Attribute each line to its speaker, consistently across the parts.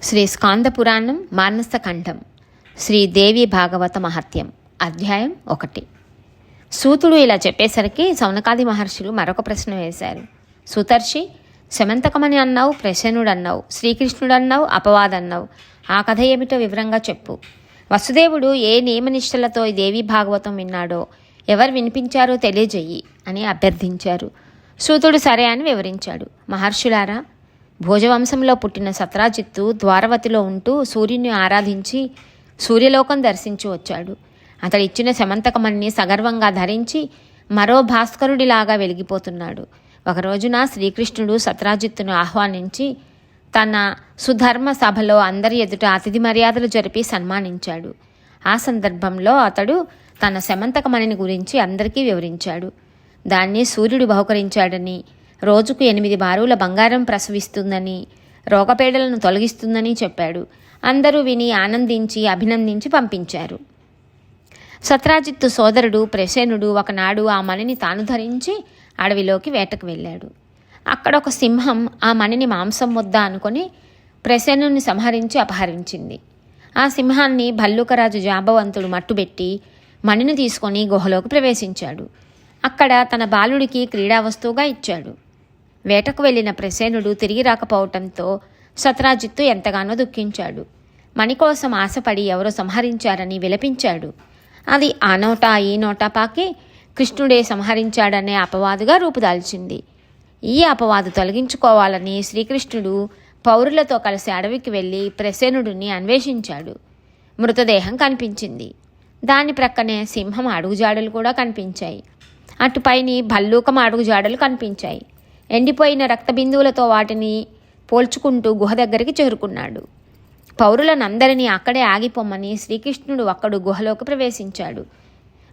Speaker 1: శ్రీ స్కాంద పురాణం మానసఖండం శ్రీదేవి భాగవత మహత్యం అధ్యాయం 1. సూతుడు ఇలా చెప్పేసరికి సౌనకాది మహర్షులు మరొక ప్రశ్న వేశారు. సూతర్షి, శమంతకమని అన్నావు, ప్రసన్నుడు అన్నావు, శ్రీకృష్ణుడు అన్నావు, అపవాదన్నావు. ఆ కథ ఏమిటో వివరంగా చెప్పు. వసుదేవుడు ఏ నియమనిష్టలతో ఈ దేవి భాగవతం విన్నాడో, ఎవరు వినిపించారో తెలియజేయి అని అభ్యర్థించారు. సూతుడు సరే అని వివరించాడు. మహర్షులారా, భోజవంశంలో పుట్టిన సత్రాజిత్తు ద్వారవతిలో ఉంటూ సూర్యుని ఆరాధించి సూర్యలోకం దర్శించి వచ్చాడు. అతడిచ్చిన శమంతకమణిని సగర్వంగా ధరించి మరో భాస్కరుడిలాగా వెలిగిపోతున్నాడు. ఒక రోజున శ్రీకృష్ణుడు సత్రాజిత్తును ఆహ్వానించి తన సుధర్మ సభలో అందరి ఎదుట అతిథి మర్యాదలు జరిపి సన్మానించాడు. ఆ సందర్భంలో అతడు తన శమంతకమణిని గురించి అందరికీ వివరించాడు. దాన్ని సూర్యుడు బహుకరించాడని, రోజుకు 8 బారుల బంగారం ప్రసవిస్తుందని, రోగపేడలను తొలగిస్తుందని చెప్పాడు. అందరూ విని ఆనందించి అభినందించి పంపించారు. సత్రాజిత్తు సోదరుడు ప్రసేనుడు ఒకనాడు ఆ మణిని తాను ధరించి అడవిలోకి వేటకు వెళ్ళాడు. అక్కడ ఒక సింహం ఆ మణిని మాంసం ముద్ద అనుకొని ప్రసేనుని సంహరించి అపహరించింది. ఆ సింహాన్ని భల్లూకరాజు జాంబవంతుడు మట్టుబెట్టి మణిని తీసుకొని గుహలోకి ప్రవేశించాడు. అక్కడ తన బాలుడికి క్రీడా వస్తువుగా ఇచ్చాడు. వేటకు వెళ్ళిన ప్రసేనుడు తిరిగి రాకపోవటంతో సత్రాజిత్తు ఎంతగానో దుఃఖించాడు. మణి కోసం ఆశపడి ఎవరో సంహరించారని విలపించాడు. అది ఆ నోట ఈ నోట పాకి కృష్ణుడే సంహరించాడనే అపవాదుగా రూపుదాల్చింది. ఈ అపవాదు తొలగించుకోవాలని శ్రీకృష్ణుడు పౌరులతో కలిసి అడవికి వెళ్ళి ప్రసేనుడిని అన్వేషించాడు. మృతదేహం కనిపించింది. దాని ప్రక్కనే సింహం అడుగుజాడలు కూడా కనిపించాయి. అటుపైని భల్లూకం అడుగుజాడలు కనిపించాయి. ఎండిపోయిన రక్తబిందువులతో వాటిని పోల్చుకుంటూ గుహ దగ్గరికి చేరుకున్నాడు. పౌరులనందరినీ అక్కడే ఆగిపోమ్మని శ్రీకృష్ణుడు ఒక్కడు గుహలోకి ప్రవేశించాడు.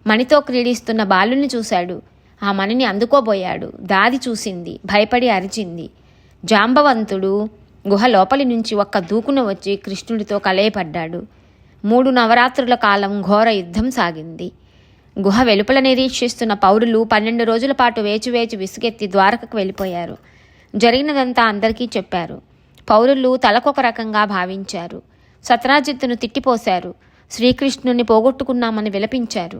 Speaker 1: మణితో క్రీడిస్తున్న బాలుని చూశాడు. ఆ మణిని అందుకోబోయాడు. దాది చూసింది, భయపడి అరిచింది. జాంబవంతుడు గుహ లోపలి నుంచి ఒక్క దూకున వచ్చి కృష్ణుడితో కలయపడ్డాడు. 3 నవరాత్రుల కాలం ఘోర యుద్ధం సాగింది. గుహ వెలుపల నిరీక్షిస్తున్న పౌరులు 12 రోజుల పాటు వేచి విసుగెత్తి ద్వారకకు వెళ్ళిపోయారు. జరిగినదంతా అందరికీ చెప్పారు. పౌరులు తలకొక రకంగా భావించారు. సత్రాజిత్తును తిట్టిపోశారు. శ్రీకృష్ణుని పోగొట్టుకున్నామని విలపించారు.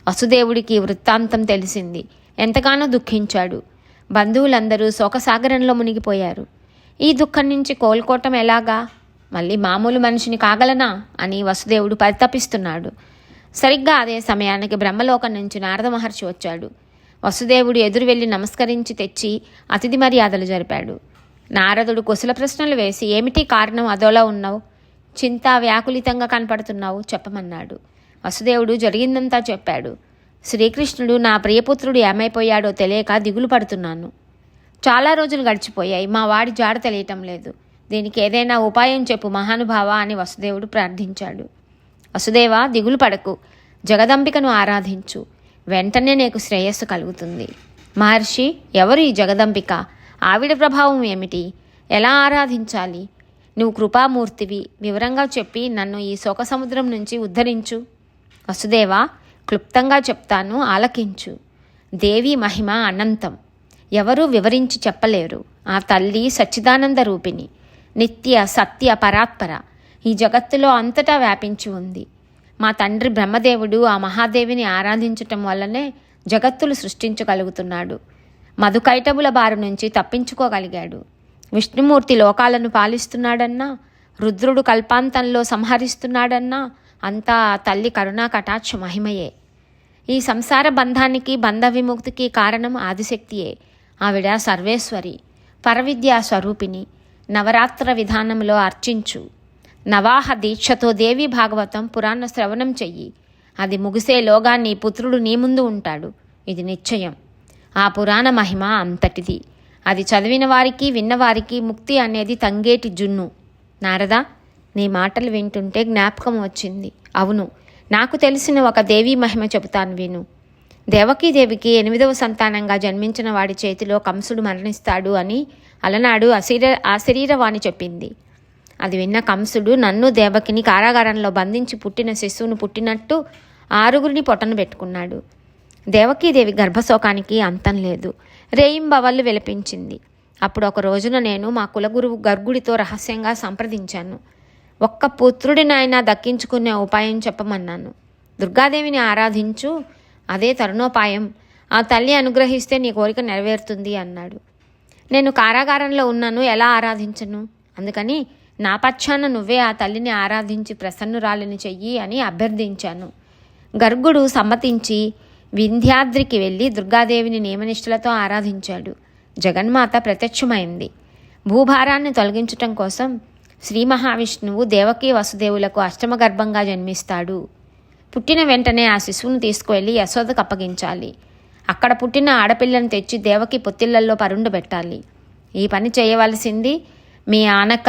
Speaker 1: వసుదేవుడికి వృత్తాంతం తెలిసింది. ఎంతగానో దుఃఖించాడు. బంధువులందరూ శోకసాగరంలో మునిగిపోయారు. ఈ దుఃఖం నుంచి కోలుకోవటం ఎలాగా? మళ్ళీ మామూలు మనిషిని కాగలనా అని వసుదేవుడు పరితపిస్తున్నాడు. సరిగ్గా అదే సమయానికి బ్రహ్మలోకం నుంచి నారద మహర్షి వచ్చాడు. వసుదేవుడు ఎదురు వెళ్ళి నమస్కరించి తెచ్చి అతిథి మర్యాదలు జరిపాడు. నారదుడు కుశల ప్రశ్నలు వేసి, ఏమిటి కారణం అదోలా ఉన్నావు? చింతా వ్యాకులితంగా కనపడుతున్నావు, చెప్పమన్నాడు. వసుదేవుడు జరిగిందంతా చెప్పాడు. శ్రీకృష్ణుడు నా ప్రియపుత్రుడు ఏమైపోయాడో తెలియక దిగులు పడుతున్నాను. చాలా రోజులు గడిచిపోయాయి. మా వాడి జాడ తెలియటం లేదు. దీనికి ఏదైనా ఉపాయం చెప్పు మహానుభావ అని వసుదేవుడు ప్రార్థించాడు. వసుదేవ, దిగులు పడకు. జగదంబికను ఆరాధించు. వెంటనే నీకు శ్రేయస్సు కలుగుతుంది. మహర్షి, ఎవరు ఈ జగదంబిక? ఆవిడ ప్రభావం ఏమిటి? ఎలా ఆరాధించాలి? నువ్వు కృపామూర్తివి. వివరంగా చెప్పి నన్ను ఈ శోక సముద్రం నుంచి ఉద్ధరించు. వసుదేవ, క్లుప్తంగా చెప్తాను, ఆలకించు. దేవి మహిమ అనంతం. ఎవరూ వివరించి చెప్పలేరు. ఆ తల్లి సచ్చిదానంద రూపిణి, నిత్య సత్య పరాత్పర. ఈ జగత్తులో అంతటా వ్యాపించి ఉంది. మా తండ్రి బ్రహ్మదేవుడు ఆ మహాదేవిని ఆరాధించటం వల్లనే జగత్తులు సృష్టించగలుగుతున్నాడు. మధుకైటబుల బారి నుంచి తప్పించుకోగలిగాడు. విష్ణుమూర్తి లోకాలను పాలిస్తున్నాడన్నా, రుద్రుడు కల్పాంతంలో సంహరిస్తున్నాడన్నా అంతా తల్లి కరుణా కటాక్ష మహిమయే. ఈ సంసార బంధానికి బంధ విముక్తికి కారణం ఆదిశక్తియే. ఆవిడ సర్వేశ్వరి, పరవిద్యా స్వరూపిణి. నవరాత్ర విధానంలో అర్చించు. నవాహ దీక్షతో దేవి భాగవతం పురాణ శ్రవణం చెయ్యి. అది ముగిసేలోగా నీ పుత్రుడు నీ ముందు ఉంటాడు. ఇది నిశ్చయం. ఆ పురాణ మహిమ అంతటిది. అది చదివిన వారికి విన్నవారికి ముక్తి అనేది తంగేటి జున్ను. నారదా, నీ మాటలు వింటుంటే జ్ఞాపకం వచ్చింది. అవును, నాకు తెలిసిన ఒక దేవీ మహిమ చెబుతాను విను. దేవకీదేవికి 8వ సంతానంగా జన్మించిన వాడి చేతిలో కంసుడు మరణిస్తాడు అని అలనాడు అశరీరవాణి చెప్పింది. అది విన్న కంసుడు నన్ను దేవకిని కారాగారంలో బంధించి పుట్టిన శిశువును పుట్టినట్టు 6గురిని పొట్టను పెట్టుకున్నాడు. దేవకీదేవి గర్భశోకానికి అంతం లేదు. రేయింబవళ్ళు విలపించింది. అప్పుడు ఒక రోజున నేను మా కులగురువు గర్గుడితో రహస్యంగా సంప్రదించాను. ఒక్క పుత్రుడినైనా దక్కించుకునే ఉపాయం చెప్పమన్నాను. దుర్గాదేవిని ఆరాధించు, అదే తరుణోపాయం. ఆ తల్లి అనుగ్రహిస్తే నీ కోరిక నెరవేరుతుంది అన్నాడు. నేను కారాగారంలో ఉన్నాను, ఎలా ఆరాధించను? అందుకని నా పక్షాన నువ్వే ఆ తల్లిని ఆరాధించి ప్రసన్నురాలిని చెయ్యి అని అభ్యర్థించాను. గర్గుడు సమ్మతించి వింధ్యాద్రికి వెళ్ళి దుర్గాదేవిని నియమనిష్టలతో ఆరాధించాడు. జగన్మాత ప్రత్యక్షమైంది. భూభారాన్ని తొలగించటం కోసం శ్రీ మహావిష్ణువు దేవకీ వసుదేవులకు అష్టమగర్భంగా జన్మిస్తాడు. పుట్టిన వెంటనే ఆ శిశువును తీసుకువెళ్ళి యశోదకు అప్పగించాలి. అక్కడ పుట్టిన ఆడపిల్లను తెచ్చి దేవకి పొత్తిళ్లలో పరుండబెట్టాలి. ఈ పని చేయవలసింది మీ ఆనక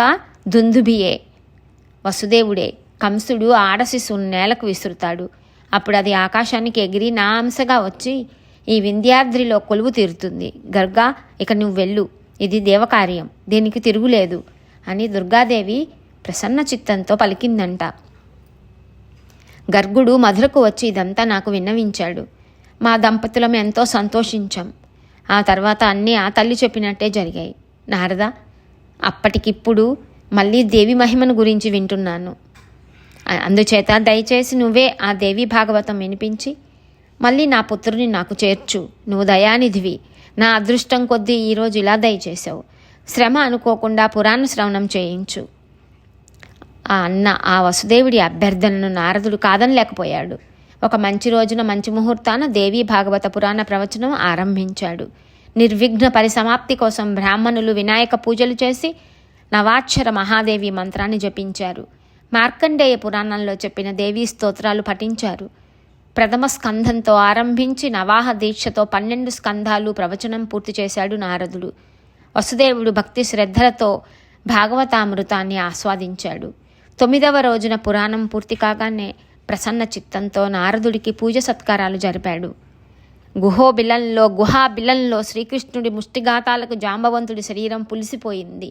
Speaker 1: దుందుభియే, వసుదేవుడే. కంసుడు ఆడ శిశువును నేలకు విసురుతాడు. అప్పుడు అది ఆకాశానికి ఎగిరి నా అంశగా వచ్చి ఈ వింధ్యాద్రిలో కొలువు తీరుతుంది. గర్గా, ఇక నువ్వు వెళ్ళు, ఇది దేవకార్యం, దీనికి తిరుగులేదు అని దుర్గాదేవి ప్రసన్న చిత్తంతో పలికిందంట. గర్గుడు మధురకు వచ్చి ఇదంతా నాకు విన్నవించాడు. మా దంపతులం ఎంతో సంతోషించాం. ఆ తర్వాత అన్నీ ఆ తల్లి చెప్పినట్టే జరిగాయి. నారద, అప్పటికిప్పుడు మళ్ళీ దేవి మహిమను గురించి వింటున్నాను. అందుచేత దయచేసి నువ్వే ఆ దేవి భాగవతం వినిపించి మళ్ళీ నా పుత్రుని నాకు చేర్చు. నువ్వు దయానిధివి. నా అదృష్టం కొద్దీ ఈరోజు ఇలా దయచేశావు. శ్రమ అనుకోకుండా పురాణ శ్రవణం చేయించు. ఆ వసుదేవుడి అభ్యర్థనను నారదుడు కాదనలేకపోయాడు. ఒక మంచి రోజున మంచి ముహూర్తాన దేవీ భాగవత పురాణ ప్రవచనం ఆరంభించాడు. నిర్విఘ్న పరిసమాప్తి కోసం బ్రాహ్మణులు వినాయక పూజలు చేసి నవాక్షర మహాదేవి మంత్రాన్ని జపించారు. మార్కండేయ పురాణంలో చెప్పిన దేవీ స్తోత్రాలు పఠించారు. ప్రథమ స్కంధంతో ఆరంభించి నవాహ దీక్షతో 12 స్కంధాలు ప్రవచనం పూర్తి చేశాడు నారదుడు. వసుదేవుడు భక్తి శ్రద్ధలతో భాగవతామృతాన్ని ఆస్వాదించాడు. 9వ రోజున పురాణం పూర్తి కాగానే ప్రసన్న చిత్తంతో నారదుడికి పూజ సత్కారాలు జరిపాడు. గుహా బిలంలో శ్రీకృష్ణుడి ముష్టిఘాతాలకు జాంబవంతుడి శరీరం పులిసిపోయింది.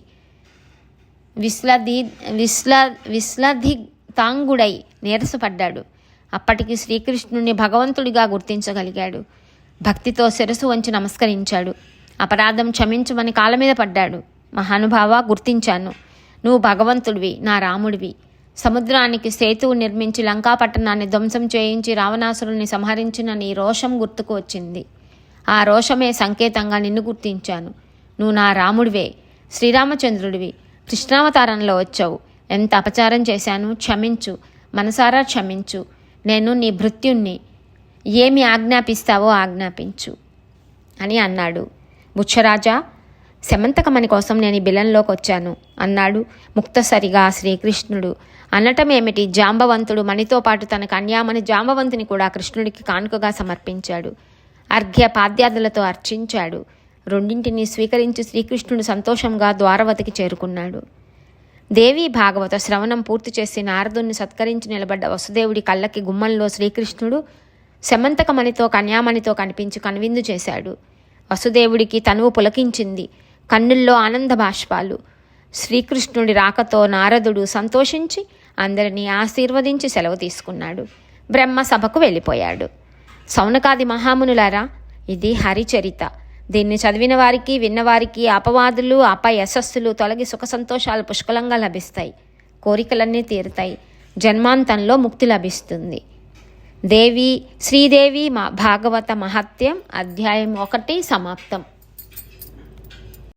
Speaker 1: విశ్లధితాంగుడై నీరసపడ్డాడు. అప్పటికి శ్రీకృష్ణుని భగవంతుడిగా గుర్తించగలిగాడు. భక్తితో శిరసు వంచి నమస్కరించాడు. అపరాధం క్షమించమని కాళ్ళ మీద పడ్డాడు. మహానుభావ, గుర్తించాను. నువ్వు భగవంతుడివి, నా రాముడివి. సముద్రానికి సేతువు నిర్మించి లంకాపట్టణాన్ని ధ్వంసం చేయించి రావణాసురుని సంహరించిన నీ రోషం గుర్తుకు వచ్చింది. ఆ రోషమే సంకేతంగా నిన్ను గుర్తించాను. నువ్వు నా రాముడివే, శ్రీరామచంద్రుడివి. కృష్ణావతారంలో వచ్చావు. ఎంత అపచారం చేశాను, క్షమించు, మనసారా క్షమించు. నేను నీ భృత్యుణ్ణి. ఏమి ఆజ్ఞాపిస్తావో ఆజ్ఞాపించు అని అన్నాడు. బుచ్చరాజా, శమంతకమణి కోసం నేను ఈ బిలంలోకి వచ్చాను అన్నాడు ముక్తసరిగా శ్రీకృష్ణుడు. అనటమేమిటి, జాంబవంతుడు మణితో పాటు తన కన్యామణి జాంబవంతుని కూడా కృష్ణుడికి కానుకగా సమర్పించాడు. అర్ఘ్య పాద్యాదులతో అర్చించాడు. రెండింటినీ స్వీకరించి శ్రీకృష్ణుడు సంతోషంగా ద్వారవతికి చేరుకున్నాడు. దేవీ భాగవత శ్రవణం పూర్తి చేసి నారదుని సత్కరించి నిలబడ్డ వసుదేవుడి కళ్ళకి గుమ్మంలో శ్రీకృష్ణుడు శమంతకమణితో కన్యామణితో కనిపించి కనువిందు చేశాడు. వసుదేవుడికి తనువు పులకించింది. కన్నుల్లో ఆనంద బాష్పాలు. శ్రీకృష్ణుడి రాకతో నారదుడు సంతోషించి అందరినీ ఆశీర్వదించి సెలవు తీసుకున్నాడు. బ్రహ్మ సభకు వెళ్ళిపోయాడు. సౌనకాది మహామునులారా, ఇది హరిచరిత. దీన్ని చదివిన వారికి, విన్నవారికి అపవాదులు, అపయశస్సులు తొలగి సుఖ సంతోషాలు పుష్కలంగా లభిస్తాయి. కోరికలన్నీ తీరుతాయి. జన్మాంతంలో ముక్తి లభిస్తుంది. శ్రీదేవి భాగవత మహత్యం అధ్యాయం 1 సమాప్తం.